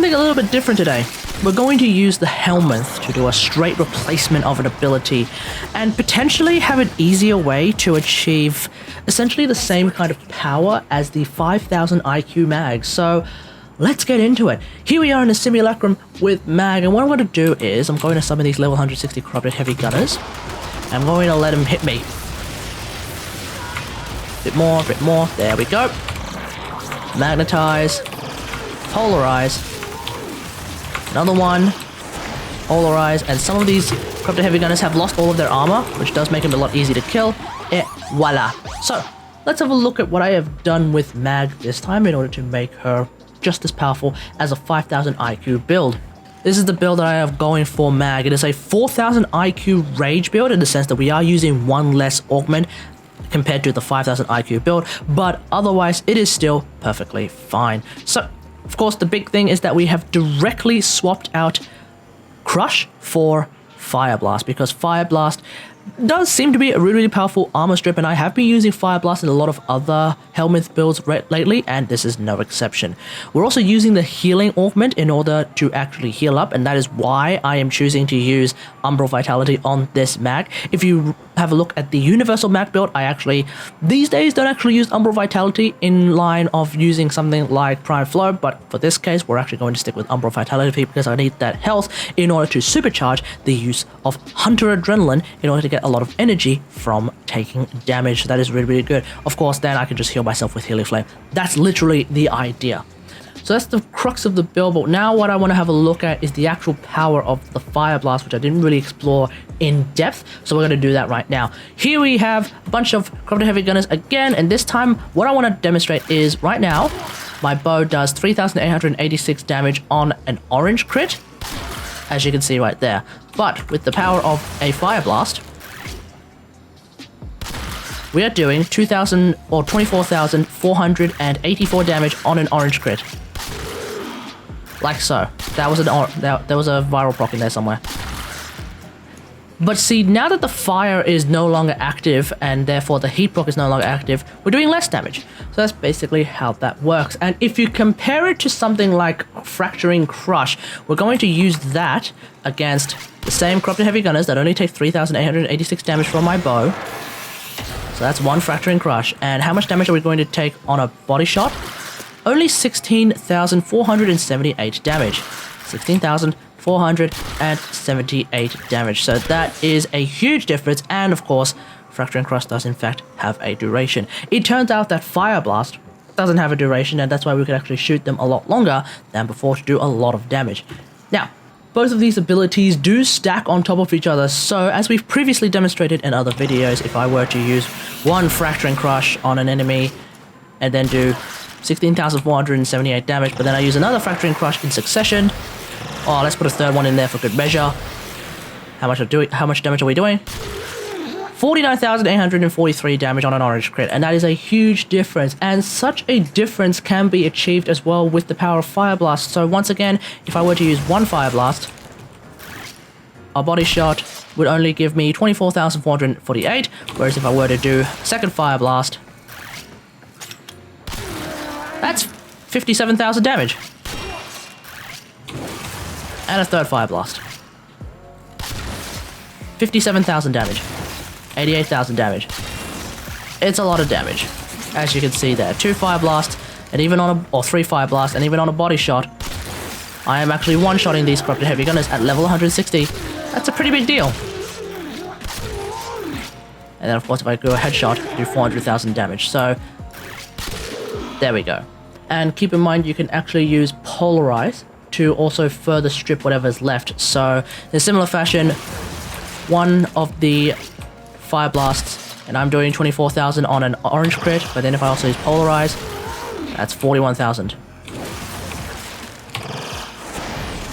something a little bit different today. We're going to use the helmet to do a straight replacement of an ability and potentially have an easier way to achieve essentially the same kind of power as the 5000 IQ mag. So let's get into it. Here we are in the simulacrum with mag, and what I'm going to do is I'm going to summon these level 160 corrupted heavy gunners. I'm going to let them hit me. Bit more, there we go. Magnetize, polarize, another one, polarize, and some of these corrupted heavy gunners have lost all of their armor, which does make them a lot easier to kill. Et voila. So, let's have a look at what I have done with Mag this time in order to make her just as powerful as a 5000 IQ build. This is the build that I have going for Mag. It is a 4000 IQ rage build in the sense that we are using one less augment compared to the 5000 IQ build, but otherwise it is still perfectly fine. So, of course, the big thing is that we have directly swapped out Crush for Fire Blast, because Fire Blast does seem to be a really powerful armor strip, and I have been using Fire Blast in a lot of other helmet builds lately, and this is no exception. We're also using the healing augment in order to actually heal up, and that is why I am choosing to use Umbral Vitality on this mag. If you have a look at the universal mag build, I actually these days don't actually use Umbral Vitality in line of using something like Prime Flow, but for this case we're actually going to stick with Umbral Vitality because I need that health in order to supercharge the use of Hunter Adrenaline in order to get a lot of energy from taking damage. So that is really good. Of course, then I can just heal myself with Healing Flame. That's literally the idea. So that's the crux of the build, but now what I want to have a look at is the actual power of the Fire Blast, which I didn't really explore in depth, so we're going to do that right now. Here we have a bunch of corrupted heavy gunners again, and this time what I want to demonstrate is right now my bow does 3886 damage on an orange crit, as you can see right there. But with the power of a Fire Blast, we are doing 2,000 or 24,484 damage on an orange crit. Like so. That was there was a viral proc in there somewhere. But see, now that the fire is no longer active and therefore the heat proc is no longer active, we're doing less damage. So that's basically how that works. And if you compare it to something like Fracturing Crush, we're going to use that against the same corrupted heavy gunners that only take 3,886 damage from my bow. So that's one Fracturing Crush. And how much damage are we going to take on a body shot? Only 16,478 damage. 16,478 damage. So that is a huge difference. And of course, Fracturing Crush does in fact have a duration. It turns out that Fire Blast doesn't have a duration, and that's why we can actually shoot them a lot longer than before to do a lot of damage. Now, both of these abilities do stack on top of each other, so as we've previously demonstrated in other videos, if I were to use one Fracturing Crush on an enemy and then do 16,478 damage, but then I use another Fracturing Crush in succession, oh, let's put a third one in there for good measure. How much damage are we doing? 49,843 damage on an orange crit, and that is a huge difference, and such a difference can be achieved as well with the power of Fire Blast. So once again, if I were to use one Fire Blast, a body shot would only give me 24,448, whereas if I were to do a second Fire Blast, that's 57,000 damage. And a third Fire Blast. 57,000 damage. 88,000 damage. It's a lot of damage, as you can see there. 2 Fire Blasts, and even on a, or 3 Fire Blasts, and even on a body shot, I am actually one-shotting these corrupted heavy gunners at level 160. That's a pretty big deal. And then of course if I do a headshot, I do 400,000 damage. So there we go. And keep in mind you can actually use Polarize to also further strip whatever's left. So in a similar fashion, one of the Fire Blasts, and I'm doing 24,000 on an orange crit, but then if I also use Polarize, that's 41,000.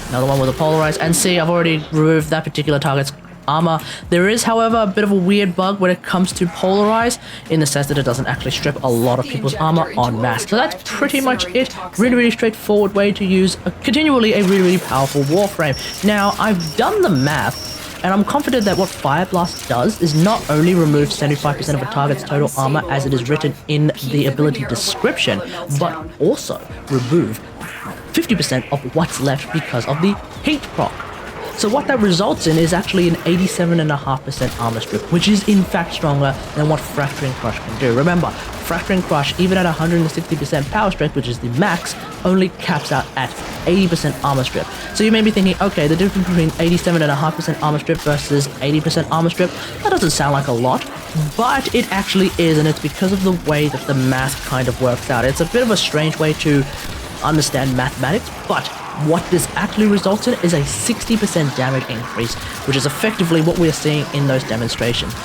Another one with a Polarize, and see, I've already removed that particular target's armor. There is, however, a bit of a weird bug when it comes to Polarize, in the sense that it doesn't actually strip a lot of people's armor en masse. So that's pretty much it. Really straightforward way to use continually a really powerful Warframe. Now, I've done the math, and I'm confident that what Fire Blast does is not only remove 75% of a target's total armor as it is written in the ability description, but also remove 50% of what's left because of the heat proc. So what that results in is actually an 87.5% armor strip, which is in fact stronger than what Fracturing Crush can do. Remember, Fracturing Crush, even at 160% power strength, which is the max, only caps out at 80% armor strip. So you may be thinking, okay, the difference between 87.5% armor strip versus 80% armor strip, that doesn't sound like a lot, but it actually is, and it's because of the way that the math kind of works out. It's a bit of a strange way to understand mathematics, but what this actually results in is a 60% damage increase, which is effectively what we're seeing in those demonstrations.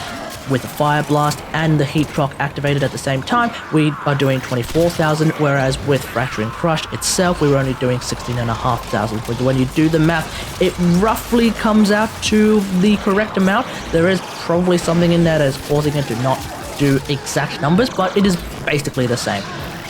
With the Fire Blast and the Heat Proc activated at the same time, we are doing 24,000, whereas with Fracturing Crush itself, we were only doing 16,500. But when you do the math, it roughly comes out to the correct amount. There is probably something in there that is causing it to not do exact numbers, but it is basically the same.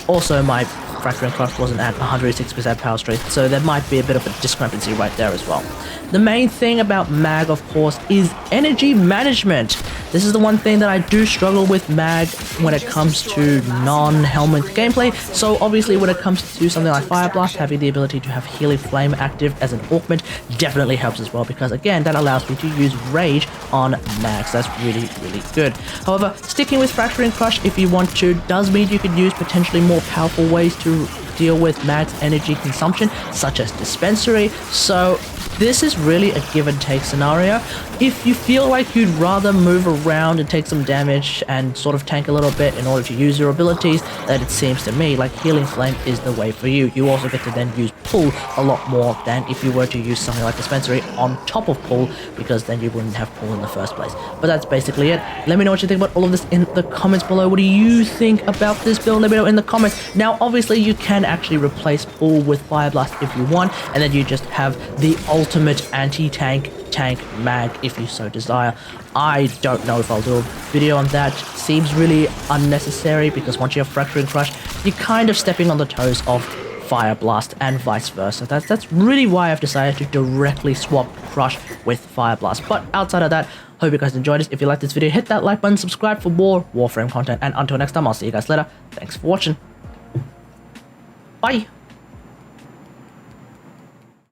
Also, my Fracturing Crush wasn't at 106% power strength, so there might be a bit of a discrepancy right there as well. The main thing about mag, of course, is energy management. This is the one thing that I do struggle with mag when it comes to non-helmet gameplay. So obviously when it comes to something like Fire Blast, having the ability to have Healing Flame active as an augment definitely helps as well, because again, that allows me to use Rage on mags. That's really, really good. However, sticking with Fracturing Crush, if you want to, does mean you could use potentially more powerful ways to deal with mag's energy consumption, such as Dispensary. So this is really a give and take scenario. If you feel like you'd rather move around and take some damage and sort of tank a little bit in order to use your abilities, then it seems to me like Healing Flame is the way for you. You also get to then use Pull a lot more than if you were to use something like Dispensary on top of Pull, because then you wouldn't have Pull in the first place. But that's basically it. Let me know what you think about all of this in the comments below. What do you think about this build? Let me know in the comments. Now, obviously, you can actually replace Pull with Fire Blast if you want, and then you just have the ultimate anti-tank mag if you so desire. I don't know if I'll do a video on that. Seems really unnecessary, because once you have Fracturing Crush, you're kind of stepping on the toes of Fire Blast and vice versa. That's really why I've decided to directly swap Crush with Fire Blast. But outside of that, hope you guys enjoyed this. If you liked this video, hit that like button, subscribe for more WarFrame content, and until next time, I'll see you guys later. Thanks for watching. Bye!